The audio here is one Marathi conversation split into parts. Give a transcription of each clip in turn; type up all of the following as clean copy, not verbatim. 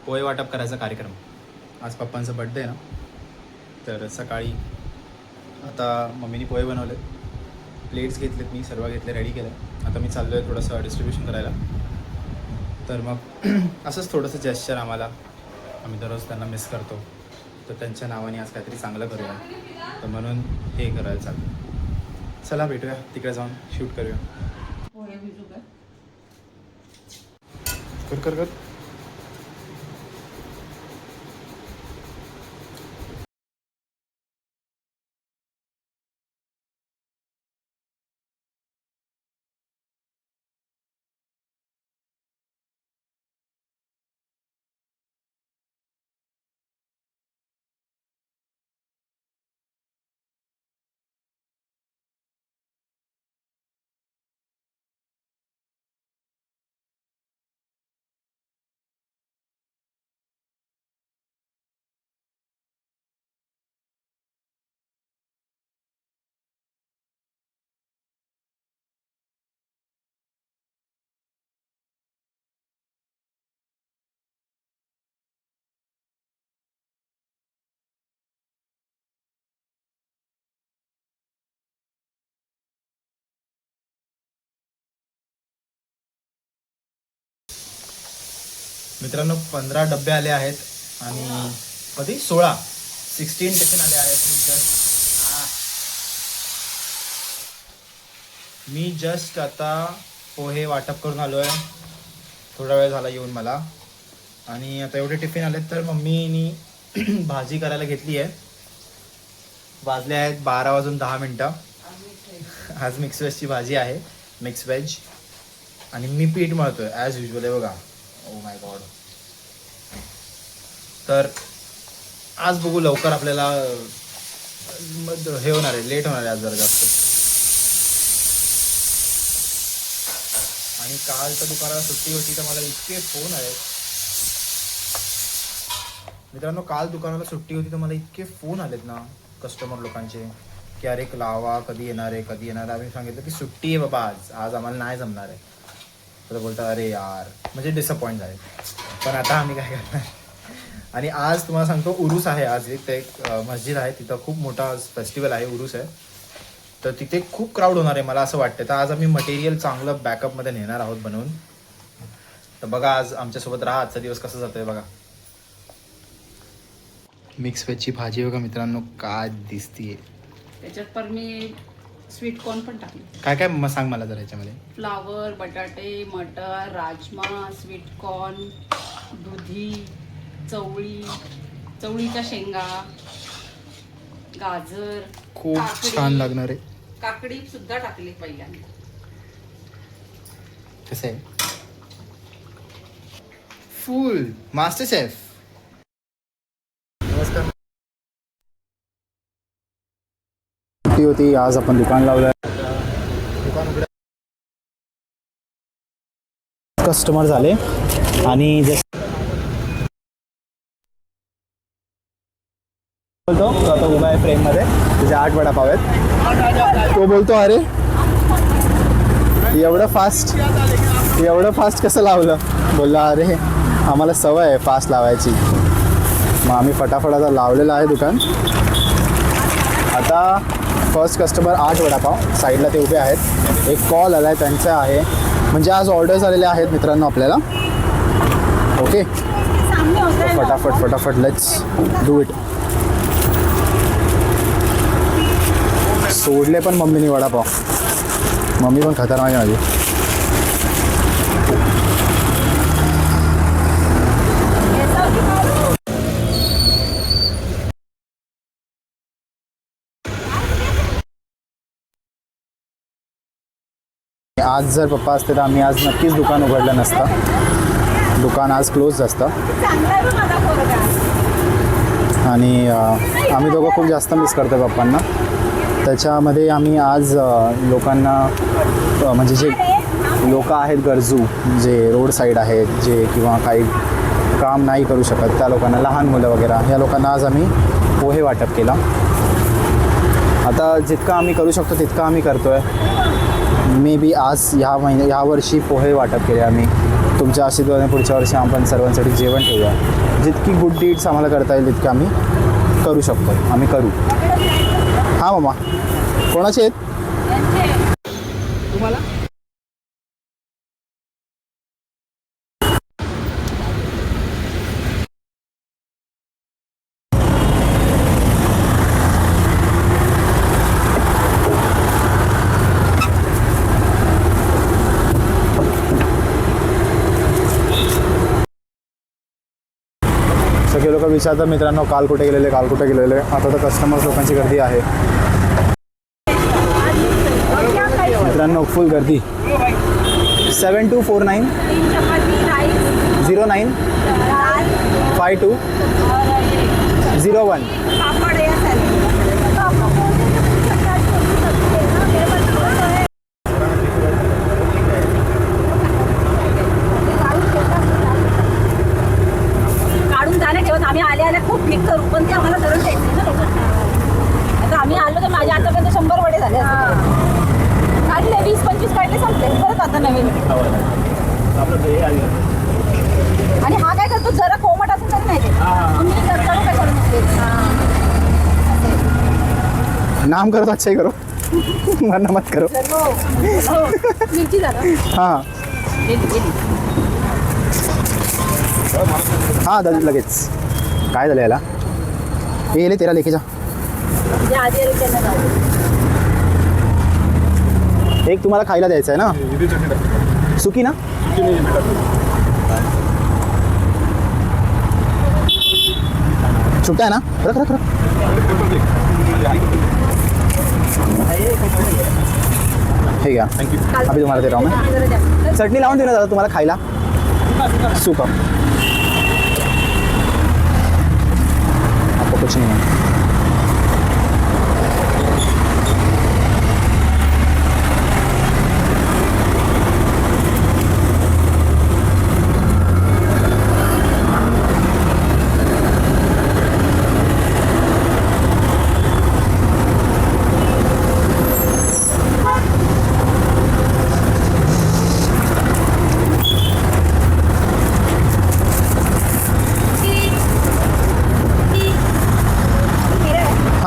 पोहे वाटप करायचा कार्यक्रम. आज पप्पांचा बड्डे आहे ना, तर सकाळी आता मम्मीने पोहे बनवले, प्लेट्स घेतलेत, मी सर्व घेतले, रेडी केलं. आता मी चाललो आहे थोडंसं डिस्ट्रीब्युशन करायला. तर मग असंच थोडंसं जेस्चर आम्ही दररोज त्यांना मिस करतो, तर त्यांच्या नावाने आज काहीतरी चांगलं करूया, तर म्हणून हे करायला चाललं. चला भेटूया, तिकडे जाऊन शूट करूया. कर कर कर. मित्रांनो 15 डबे आले आहेत आणि कधी 16 टिफिन आले आहेत. मी जस्ट आता पोहे वाटप करून आलो आहे, थोडा वेळ झाला येऊन मला. आणि आता एवढे टिफिन आलेत, तर मम्मीनी भाजी करायला घेतली आहे. वाजले आहेत 12:10. आज मिक्स व्हेजची भाजी आहे, मिक्स व्हेज. आणि मी पीठ मळतोय ॲज युजल आहे बघा. Oh my God. तर आज बघू, लवकर आपल्याला हे होणार आहे, लेट होणार आहे आज जरा जास्त. आणि काल तर दुकानाला सुट्टी होती, तर मला इतके फोन आले मित्रांनो. काल दुकानाला सुट्टी होती, तर मला इतके फोन आलेत ना कस्टमर लोकांचे की अरे लावा, कधी येणार आहे, कधी येणार आहे. आम्ही सांगितलं की सुट्टी आहे बाबा, आज आम्हाला नाही जमणार आहे. तर बोलतात अरे यार, म्हणजे डिसअपॉइंट झाले. पण आता आम्ही काय करणार. आणि आज तुम्हाला सांगतो उरूस आहे. आज एक मस्जिद आहे, तिथं खूप मोठा फेस्टिवल आहे, उरूस आहे. तर तिथे खूप क्राऊड होणार आहे मला असं वाटतं. तर आज आम्ही मटेरियल चांगलं बॅकअपमध्ये नेणार आहोत बनवून. तर बघा आज आमच्यासोबत राहा, आजचा दिवस कसं जातोय बघा. मिक्स व्हेजची भाजी बघा मित्रांनो काय दिसतीये. त्याच्यात पण मी स्वीट कॉर्न पण टाकले. काय काय मग सांग मला जरा याच्यामध्ये. फ्लावर, बटाटे, मटर, राजमा, स्वीट कॉर्न, दुधी, चवळीच्या शेंगा, गाजर, खूप काकडी, छान लागणार आहे. काकडी सुद्धा टाकली पहिल्यांदा. कसं आहे फुल मास्टर शेफ. नमस्कार. सुट्टी होती, आज आपण दुकान लावलं. दुकान उघडं, कस्टमर झाले. आणि बोलतो तो आता उभा आहे फ्रेममध्ये, तुझे 8 वडापाव आहेत. तो बोलतो अरे एवढं फास्ट कसं लावलं. बोलला अरे आम्हाला सवय आहे फास्ट लावायची. मग आम्ही फटाफट आता लावलेलं आहे दुकान. आता फर्स्ट कस्टमर 8 वडापाव साईडला ते उभे आहेत. एक कॉल आला आहे त्यांचा आहे, म्हणजे आज ऑर्डर्स आलेले आहेत मित्रांनो आपल्याला. ओके, फटाफट लेट्स डू इट. सोडले पण मम्मीने वडापाव. मम्मी पण खतरनाक आहे माझी. आज जर पप्पा असते तर आम्ही आज नक्कीच दुकान उघडलं नसतं. दुकान आज क्लोज असतं. आणि आम्ही दोघं खूप जास्त मिस करतो पप्पांना. त्याच्यामध्ये आम्ही आज लोकांना, म्हणजे जे लोक आहेत गरजू, जे रोड साईड आहेत, जे किंवा काही काम नाही करू शकत, त्या लोकांना, लहान मुलं वगैरे, या लोकांना आज आम्ही पोहे वाटप केला. आता जितकं आम्ही करू शकतो तितकं आम्ही करतो आहे. मे बी आज ह्या वर्षी पोहे वाटप केले आम्ही तुमच्या आशीर्वादाने पुढच्या वर्षी आपण सर्वांसाठी जेवण ठेवूया. जितकी गुड डीड्स आम्हाला करता येईल तितकी आम्ही करू शकतो. आम्ही करू. हां मामा, कोणाचे आहेत तुम्हाला सगळे लोक विचारतात मित्रांनो काल कुठे गेलेले, काल कुठे गेलेले. आता तर कस्टमर्स लोकांची गर्दी आहे मित्रांनो, फुल गर्दी. 7249 09 52 01. काढून जाण्या ठेवत आम्ही आल्या खूप पीक करू पण ते आम्हाला धरून द्यायचं ना लोक. आता आम्ही आलो तर माझ्या आतापर्यंत 100 वडे झाले काढले 20-25 काढले संपले परत आता नवीन. आणि हा काय करतो जरा कोमट असेल तरी नाही तुम्ही करू कशाला नसते. नाम करो तो अच्छा ही करो वरना मत करो. मिरची झालं हां हां दादा लगेच. काय झालं याला? हे येले तेरा लेके जा. जे आधी आले त्यांना जाऊ. एक तुम्हाला खायला द्यायचं आहे ना, सुकी ना. सुट्टा आहे ना, रख रख रख. हे घ्या, अभी तुम्हाला दे रहा हूं मैं. जरा जास्त. चटणी लावून देऊ ना दादा तुम्हाला खायला. सुका आपको कुछ नहीं है.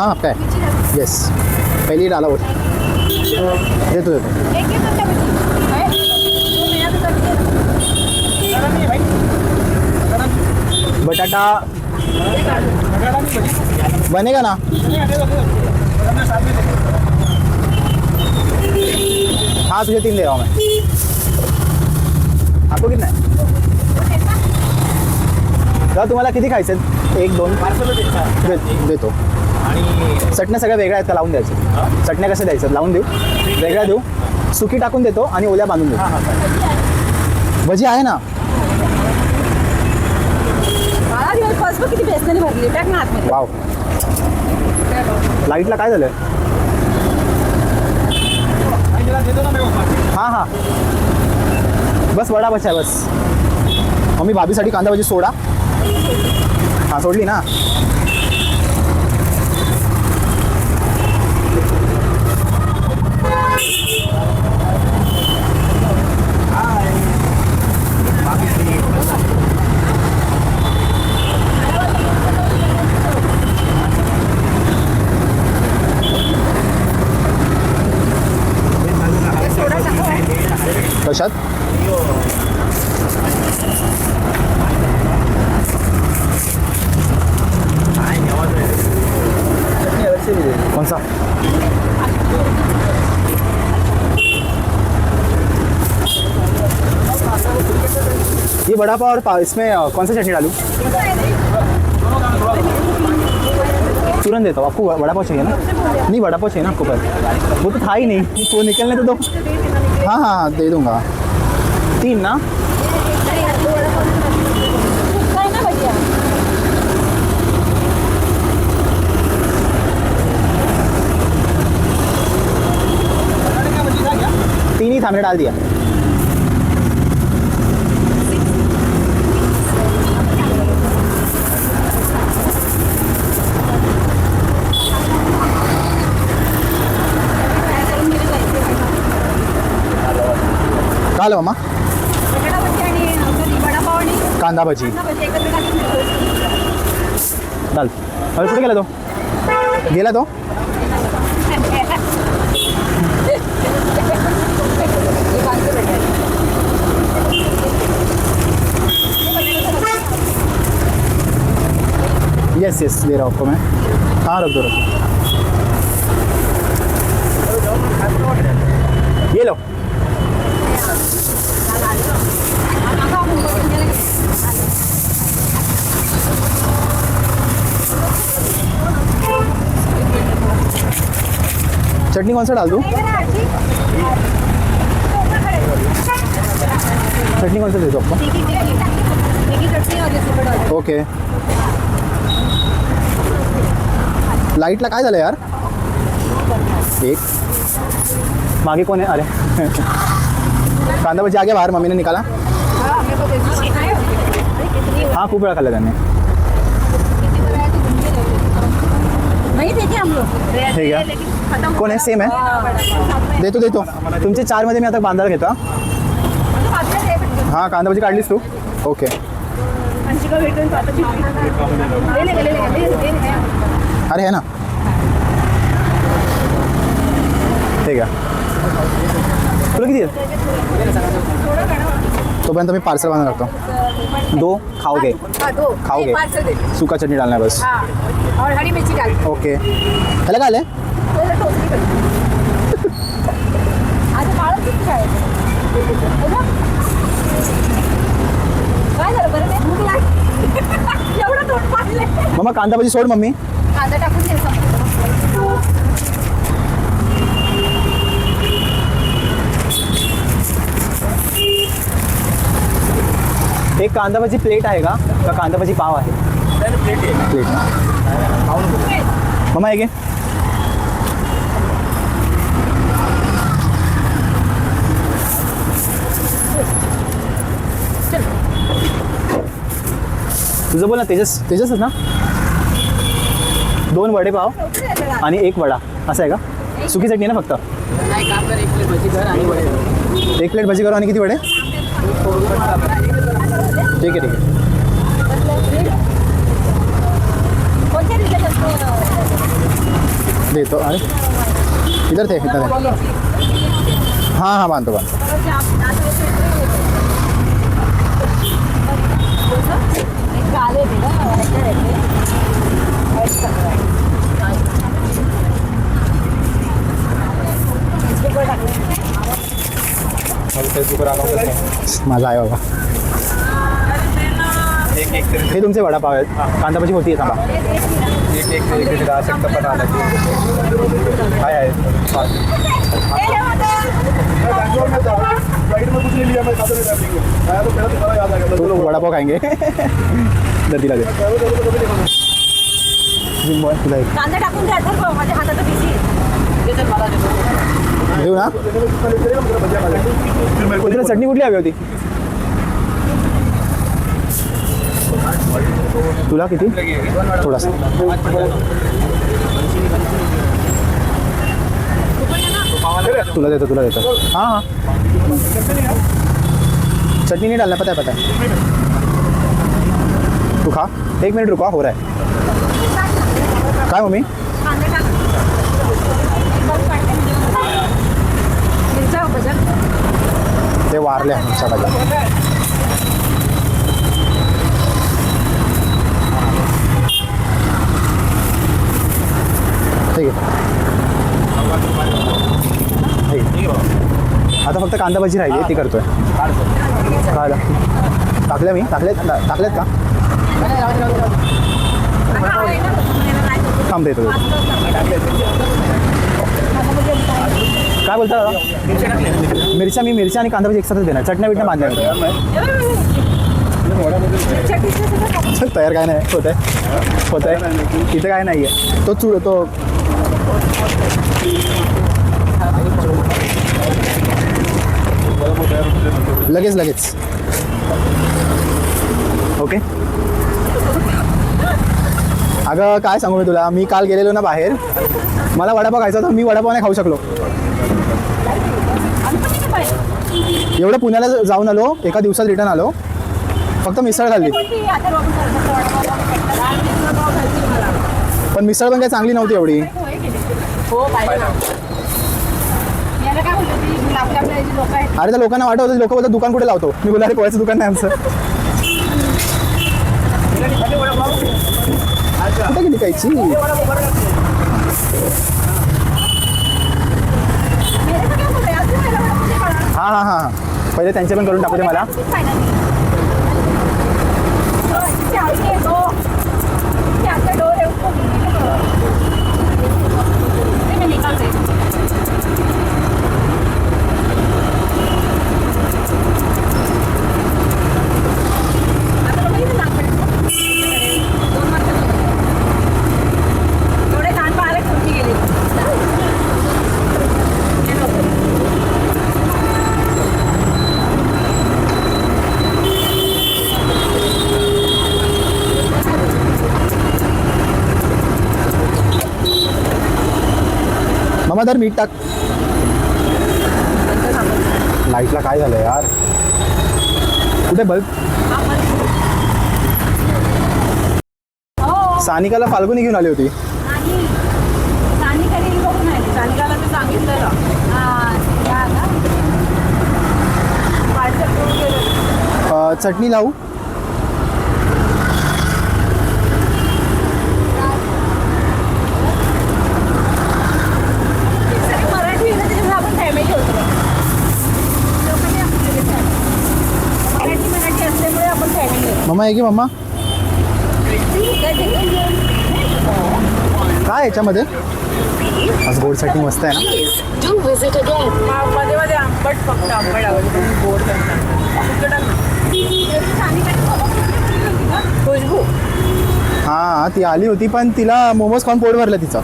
हाँ क्या है? यस पहले ही डाला वो. देतो देतो. एक एक घंटा मिरची. आहे? 2 मिनिटं बटाटा बनेगा ना. हाँ तुझे 3 दे रहा हूँ मैं. आपको कितना है? दादा तुम्हाला किती खायचे? 1-2 देतो. आणि चटण्या सगळ्या वेगळ्या आहेत का? लावून द्यायचं. चटण्या कशा द्यायचं? लावून देऊ, वेगळ्या देऊ, सुकी टाकून देतो आणि ओल्या बांधून देतो. भजी आहे ना. मला दिवस फर्स्ट किती बेसनाने भरली टाक ना आतमध्ये. वाव. लाईटला काय झालं? हां हां बस वडा बस आहे बस. मम्मी भाभीसाठी कांदा भजी सोडा. हां सोडली ना. कशात? कौन सा? ये बड़ा पाव और इसमें कौन सा चटनी डालूं? तुरंत देता हूँ आपको. बड़ा पाव चाहिए ना? नहीं बड़ा पाव चाहिए ना आपको. पर वो तो था ही नहीं, वो निकलने तो दो. हाँ हाँ दे दूँगा. 3 ना. काय ना भजिया. 3 ही था, मैंने डाल दिया. का आलं मामा? बटाटा भजी आणि कांदा भजी भजी एकत्र टाकून चाल. अरे कुठे गेला तो? गेला तो? यस यस ले रहा हूँ आपको मैं. हाँ रख दो रख दो. ये लो. चटनी कौन सा डाल दूँ? चटनी कौन सा दे दो आपको? ओके. लाईटला काय झालं यार? एक मागे कोण आहे? अरे कांदा भजी आ गया बाहेर, मम्मीने निकाला. हाँ खूप वेळा खाल्ला त्यांनी. नहीं देखे हम लोग. ठीक आहे. कोण आहे? सेम आहे. देतो देतो. तुमचे 4 मध्ये मी आता बांधायला घेतो. हां कांदा भजी काढलीस तू? ओके. अरे है ना. ठीक आहे. तुला किती आहे? तोपर्यंत मी पार्सल बांधून टाकतो. 2 खाओगे? खाओगे. सुका चटनी डालना है बस. और हरी मिर्ची डाल. ओके. त्याला काय आलं? काय झालं बरं? भूक लागली. एवढं तोंड पाडलंय. मम्मा कांदा भजी सोड मम्मी. कांदा टाकून दे. एक कांदा भजी प्लेट आहे का कांदा भजी पाव आहे? प्लेट ना. मम्मा एक आहे. तुझं बोल ना. तेजसच ना. 2 वडेपाव आणि 1 वडा असं आहे का? सुकी चटणी ना फक्त? एक प्लेट भजी करू आणि किती वडे? ठीक आहे. देतो. अरे इधर थे इधर. हाँ हाँ बांधतो. माझा आहे बाबा. हे तुमचे वडापाव आहेत. कांदा भजी होती थांबा. काय आहे? तो लोग वडापाव खाएंगे. दिला दे. कांदा टाकून द्या. माझ्या हातात बिझी देऊ ना. तुला चटणी कुठली हवी होती? तुला किती? थोडासा. तुला देतो. हाँ हाँ चटनी नहीं डालना. पता है. तू खा. 1 मिनट रुको. हो रहा है काय मम्मी? ते वारले आमच्या बाजूला. ठीक आहे. आता फक्त कांदा भजी राहिली ती करतोय. काय टाकल्या मी? टाकलेत का? थांब देतो. काय बोलता दादा? मिरच्या आणि कांदा भजी एकसाथच देणार. चटण्या बिटण्या बांधल्या. तयार काय नाही. होत आहे. इथे काय नाही आहे. तो लगेच. ओके. अगं काय सांगू मी तुला. मी काल गेलेलो ना बाहेर. मला वडापाव खायचा होता. मी वडापाव नाही खाऊ शकलो. एवढं पुण्याला जाऊन आलो. एका दिवसात रिटर्न आलो फक्त मिसळ खाल्ली. कोणती आता आपण करतो वडापाव खायची मला. पण मिसळ पण काही चांगली नव्हती एवढी. हो पाहिजे ना. याला काय म्हणतो ती आपल्या आपल्या जी लोक आहेत. अरे त्या लोकांना वाटत होतं, लोक बोलतात दुकान कुठे लावतो. मी बोलला अरे पोळ्याचं दुकान नाही आमचं. कुठे गेली कायची? मेरे को क्या बोल रहे हैं? आज भी मेरा मुझे पढ़ा. हां हां हां पहिले त्यांचे पण करून टाकू दे मला. मामा दर मीठ टाक. लाईटला काय झालं यार? कुठे बल्ब? सानिकाला फाल्गुनी घेऊन आली होती. सानिकाला मी सांगितलेलं या ना व्हॉट्सअप करून गेलं. चटणी लावू. मराठी आपण फॅमिली होतो. मराठी असल्यामुळे आपण फॅमिली होतो. मम्मा आहे की मम्मा? काय याच्यामध्ये? आज गोड चटणी मस्त आहे ना. मध्ये मध्ये आंबट फक्त आंबट आवडतं. गोड खुशबू. हां ती आली होती पण तिला मोमोज खाऊन पोट भरलं तिचं.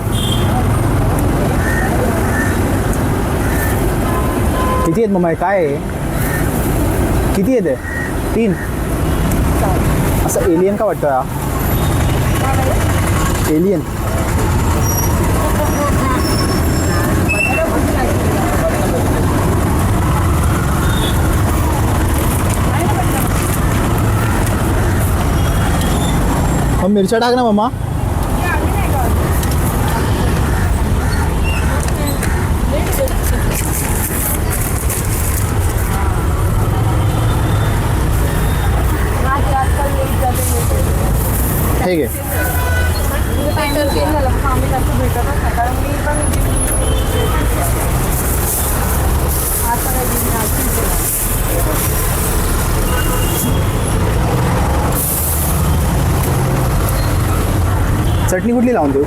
किती आहेत मम्मा? काय आहे? किती येते? 3. असं एलियन का वाटतं हा? एलियन. मग मिरच्या टाक ना मम्मा. हे घे. चटणी कुठली लावून देऊ?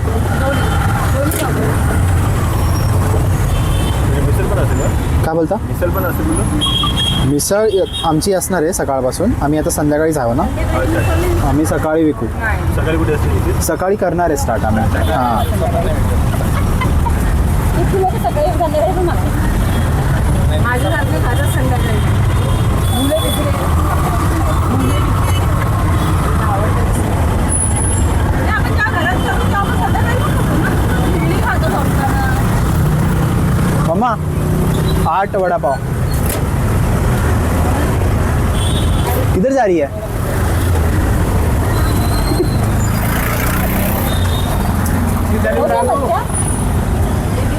काय बोलता? मिसळ पण असेल तुला? मिसळ आमची असणार आहे सकाळपासून. आम्ही आता संध्याकाळीच आहो ना. आम्ही सकाळी विकू. सकाळी कुठे असते? सकाळी करणार आहे स्टार्ट आम्ही. हां सकाळी संध्याकाळी पण माझ्या रात्री खातात संध्याकाळी. आपण ज्या घरात करतो आपण संध्याकाळी पण खातो ना. खातो संपताना. मम्मा 8 वड़ा पाव. किधर जा रही है?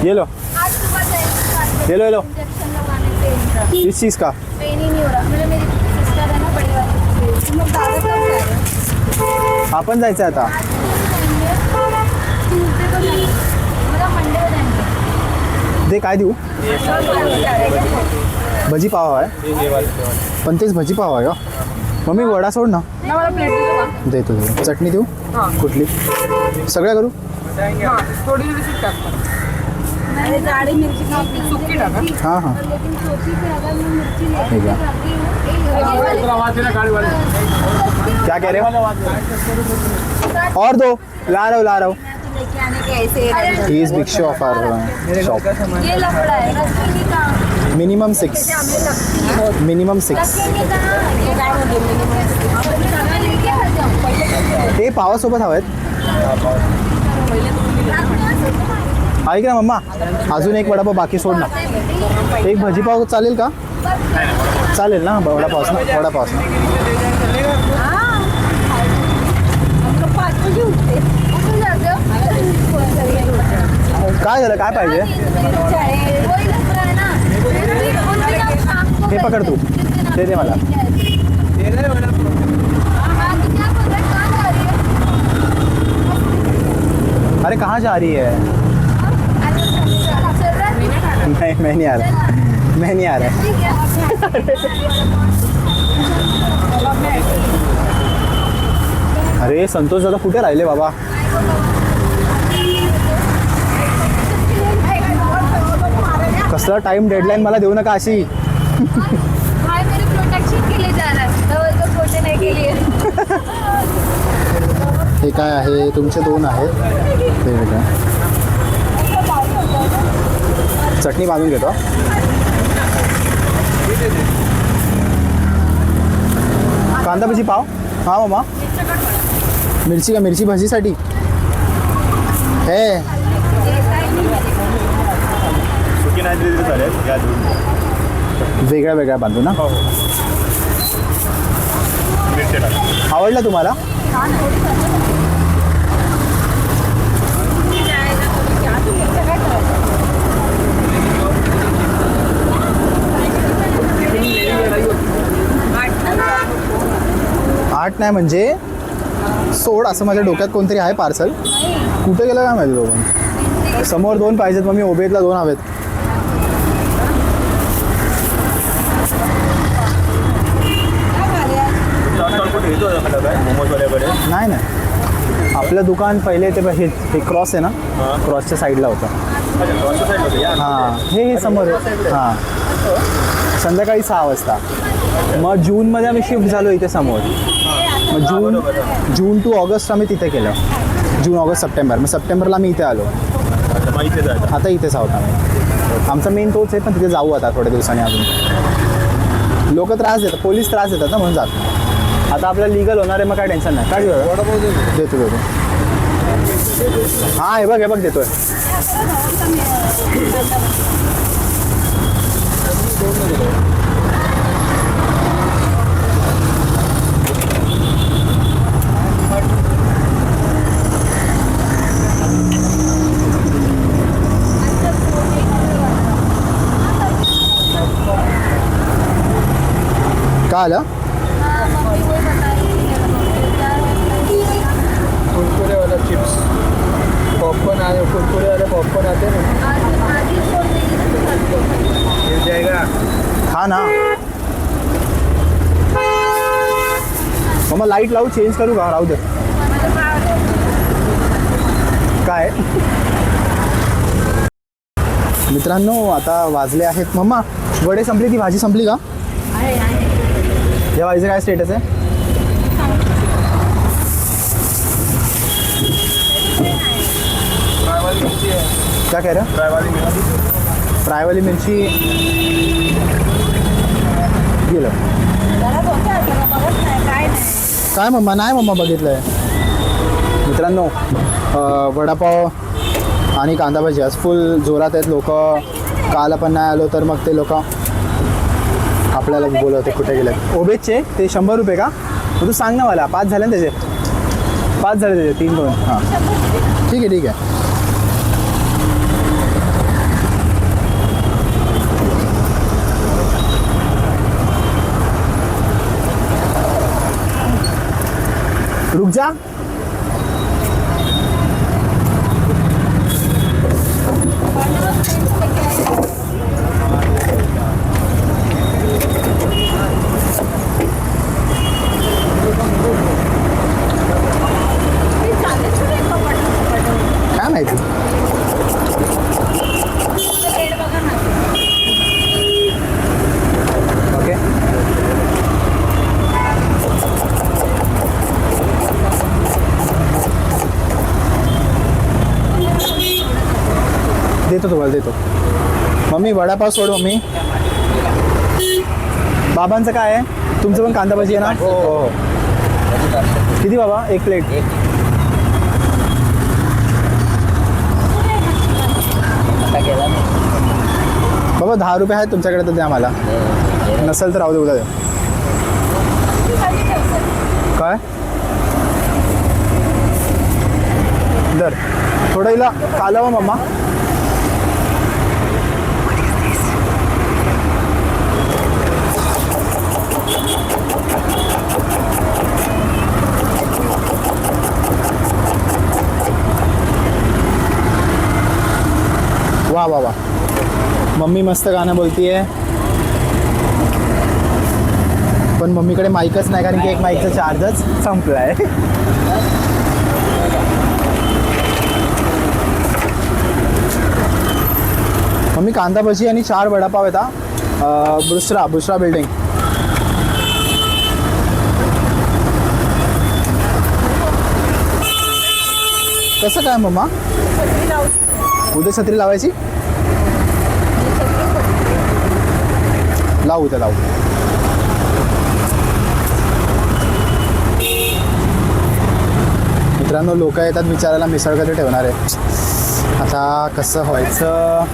ये लो ये लो ये लो. किस चीज़ का? पेन ही नहीं हो रहा. मेरी सिस्टर है ना बड़ी वाली. तुम लोग दादा कब जा रहे हो? आपण जायचं आता. ट्यूसडे को जाएंगे. मतलब मंडे को जाएंगे. दे काय देऊ? भजी पाव आहे. पण तेच भजी पाव आहे का? मम्मी वडा सोड ना. मला प्लेट देतो का? देतो देतो. चटणी देऊ? कुठली? सगळ्या करू? थोडी रिसिप्ट टाकतो. अरे जाडी मिर्ची की सुकी टाका. हाँ हाँ लेकिन छोटी पे अगर मैं मिर्ची लेके ठीक है. जाती हूँ क्या कह रहे हो? और दो. ला रहा हूँ. लेके आने के ऐसे ही is big show of our shop. ये लफड़ा है रखेंगे कहाँ? मिनिमम 6. मिनिमम 6. रखेंगे कहाँ? ये काय होते मिनिमम लेके आ जाओ. ते पावासोबत हवेत. ऐक ना मम्मा अजून एक वडापाव बाकी सोड ना. एक भजी पाव चालेल का? चालेल ना वडापाव ना. काय झालं, काय पाहिजे? हे पकड तू, ते दे मला. अरे कहाँ जा रही है? नहीं मैं नहीं आ रहा, मैं नहीं आ रहा. अरे संतोष दादा कुठे राहिले बाबा? कसला टाइम डेडलाईन मला देऊ नका अशी. हे काय आहे? तुमचे 2 आहेत ते वेगळं. चटणी बांधून घेतो. कांदा भजी पाव. हा मामा, मिरची का? मिरची भजीसाठी हे सुकी नाही दिली चालेल, या देऊन वेगळ्या वेगळ्या बांधू ना. मिरची टाक. आवडलं तुम्हाला? आठ नाही म्हणजे सोड असं माझ्या डोक्यात कोणतरी आहे पार्सल. कुठे गेलं काय माहिती दोघं. समोर 2 पाहिजेत मग मी ओबेतला 2 हवेत. नाही नाही, आपलं दुकान पहिले ते हे क्रॉस आहे ना, क्रॉसच्या साईडला होतं. हां हे समोर आहे. हां संध्याकाळी 6 वाजता. मग जूनमध्ये आम्ही शिफ्ट झालो इथे समोर. मग जून टू ऑगस्ट आम्ही तिथे केलं. जून ऑगस्ट सप्टेंबर. मग सप्टेंबरला मी इथे आलो. आता इथेच आहोत आम्ही. आमचा मेन तोच आहे, पण तिथे जाऊ आता थोड्या दिवसांनी अजून. लोक त्रास देतात, पोलीस त्रास देतात ना म्हणून जात. आता आपलं लिगल होणार आहे मग काय टेन्शन नाही. काय देतो. हां हे बघ देतोय. काय आलं? कुरकुरे वाला चिप्स, पॉपकॉर्न आए, कुरकुरे वाले पॉपकॉर्न आते हैं ना, मिल जाएगा. हा ना. मग लाईट लावू, चेंज करू का? राहू दे. काय मित्रांनो, आता वाजले आहेत. मम्मा वडे संपली, ती भाजी संपली का? या भाजीचं काय स्टेटस आहे? क्या कह रहे हो? फ्रायवाली मिरची गेलं. काय मम्मा? नाही मम्मा बघितलं आहे. मित्रांनो वडापाव आणि कांदा भजी आज फुल जोरात आहेत. लोक काल पण नाही आलो तर मग ते लोक आपल्याला बोलवते कुठे गेले. ओबेजचे ते 100 रुपये का? मग तू सांग ना मला. 5 झाले ना त्याचे? 5 झाले त्याचे, 3 2. हां ठीक आहे ठीक आहे. रुक जा. काय माहिती. ओके देतो तुम्हाला देतो. मम्मी वडापाव सोड. मम्मी बाबांचं काय आहे? तुमचं पण कांदा भाजी आहे ना? हो हो. किती बाबा? 1 प्लेट. बाबा 10 रुपये आहेत तुमच्याकडे तर द्या मला. नसेल तर राहू दे, उद्या द्या. काय दर थोडं हिला कालवा मम्मा. वा वा वा. मम्मी मस्त गाणं बोलतीये, पण मम्मीकडे माईकच नाही कारण की एक माईकचा चार्जच संपलाय. मम्मी कांदा भजी आणि 4 वडापाव येतात बुशरा बिल्डिंग. कसं काय मम्मा? उद्या छत्री लावायची? लावू उद्या लावू. मित्रांनो लोक येतात विचारायला मिसळ कधी ठेवणार आहे. आता कसं व्हायचं?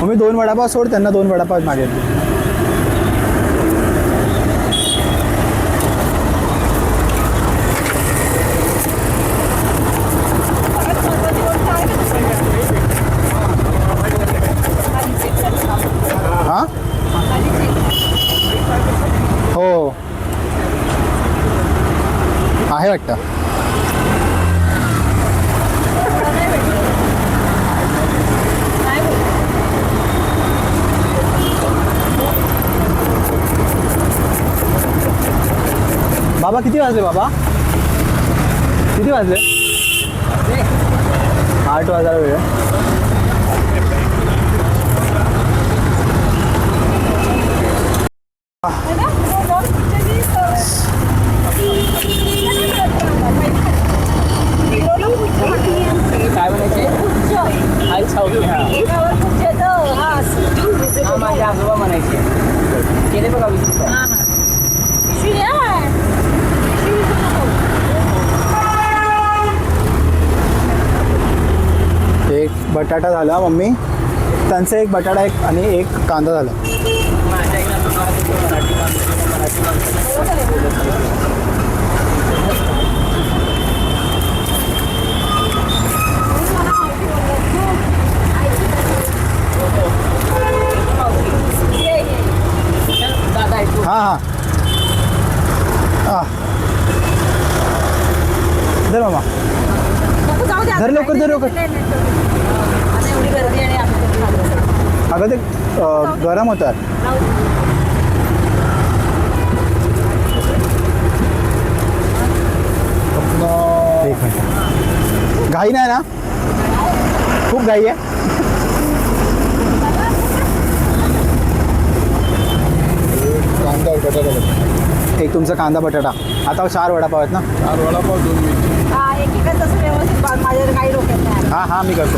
मी 2 वडापाव सोड, त्यांना 2 वडापाव मागितले. हां हो आहे वाटतं. बाबा किती वाजले? बाबा किती वाजले? 8 वाजायला वेळ. काय म्हणायचे? माझे आजोबा म्हणायचे. केले बघा 20 रुपये. एक बटाटा झाला मम्मी, त्यांचा एक बटाटा एक आणि एक कांदा झाला. माझ्या इकडे मराठी दादा ऐकू. हां धर मामा, धर लवकर, धर लवकर. एवढी गर्दी आणि अगं ते गरम होतात. एक मिनिट, घाई नाही ना? खूप घाई आहे. कांदा बटाटा. एक तुमचा कांदा बटाटा. आता 4 वडापाव आहेत ना? 4 वडापाव 2 मिरची. एकेकाच असं व्यवस्थित माझ्यावर काही डोक्यात नाही. हां हां मी करतो.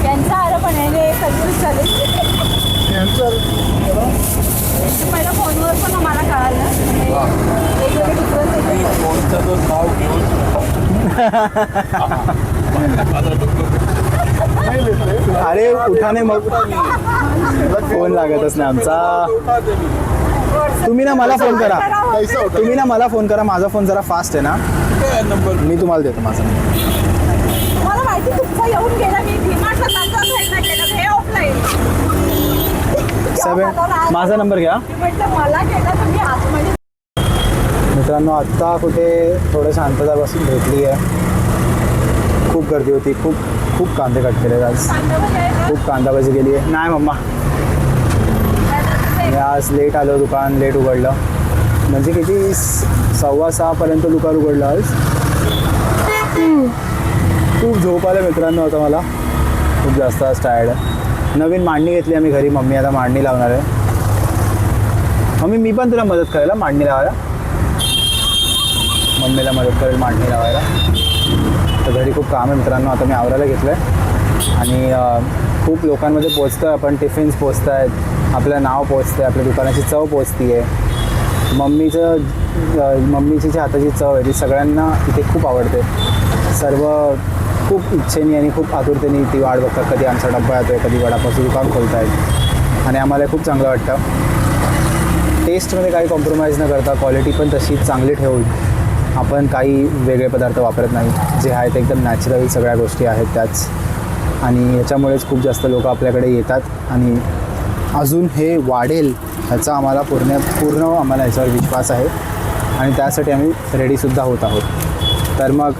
त्यांचा आलं पण आहे सर्विस चालेल. पहिला फोनवर पण मला कळालं वेगवेगळे डिफरन्स. फोनचा तो नाव घेऊन अरे उठाने मग फोन लागतच नाही आमचा. तुम्ही ना मला फोन करा, तुम्ही ना मला फोन करा. माझा फोन जरा फास्ट आहे ना, मी तुम्हाला देतो माझा. मला माहिती तुमचा येऊन गेला. मी डिमांडला त्यांचा केलं हे ऑफलाईन 7 माझा नंबर घ्या. म्हटलं मला केला तुम्ही आतमध्ये. मित्रांनो आत्ता कुठे थोडं शांतता बसून भेटली आहे. खूप गर्दी होती, खूप खूप कांदे कट केले आज, खूप कांदा भाजी केली आहे. नाही मम्मा, मी आज लेट आलो, दुकान लेट उघडलं. म्हणजे किती 6:15 दुकान उघडलं आज. खूप झोप आलं मित्रांनो आता मला, खूप जास्त आज टायर्ड आहे. नवीन मांडणी घेतली आम्ही घरी. मम्मी आता मांडणी लावणार आहे. मम्मी मी पण तुला मदत करेल मांडणी लावायला. मम्मीला मदत करेल मांडणी लावायला. तर घरी खूप काम आहे मित्रांनो. आता मी आवरायला घेतलं आहे आणि खूप लोकांमध्ये पोचतो आहे आपण. टिफिन्स पोचत आहेत, आपलं नाव पोचतं आहे, आपल्या दुकानाची चव पोचती आहे. मम्मीची जी हाताची चव आहे ती सगळ्यांना इथे खूप आवडते. सर्व खूप इच्छेने आणि खूप आतुरतेने ती वाट बघतात. कधी आमचा डब्बा येतो आहे, कधी वडापावचं दुकान खोलत आहेत आणि आम्हाला खूप चांगलं वाटतं. टेस्टमध्ये काही कॉम्प्रोमाइज न करता क्वालिटी पण तशी चांगली ठेवून आपण काही वेगळे पदार्थ वापरत नाही. जे आहेत एकदम नॅचरल सगळ्या गोष्टी आहेत त्याच. आणि याच्यामुळेच खूप जास्त लोक आपल्याकडे येतात आणि अजून हे वाढेल ह्याचा आम्हाला पूर्ण आम्हाला याच्यावर विश्वास आहे आणि त्यासाठी आम्ही रेडीसुद्धा होत आहोत. तर मग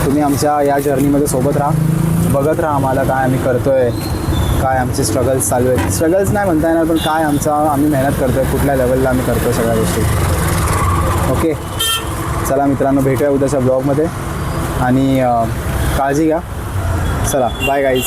तुम्ही आमच्या या जर्नीमध्ये सोबत राहा, बघत राहा आम्हाला काय आम्ही करतो आहे, काय आमचे स्ट्रगल्स चालू आहेत. स्ट्रगल्स नाही म्हणता येणार, पण काय आम्ही मेहनत करतो आहे, कुठल्या लेवलला आम्ही करतो आहे सगळ्या गोष्टी. ओके, चला मित्रांनो, भेटूया उद्याच्या ब्लॉगमध्ये आणि काळजी घ्या. चला, बाय गाईज.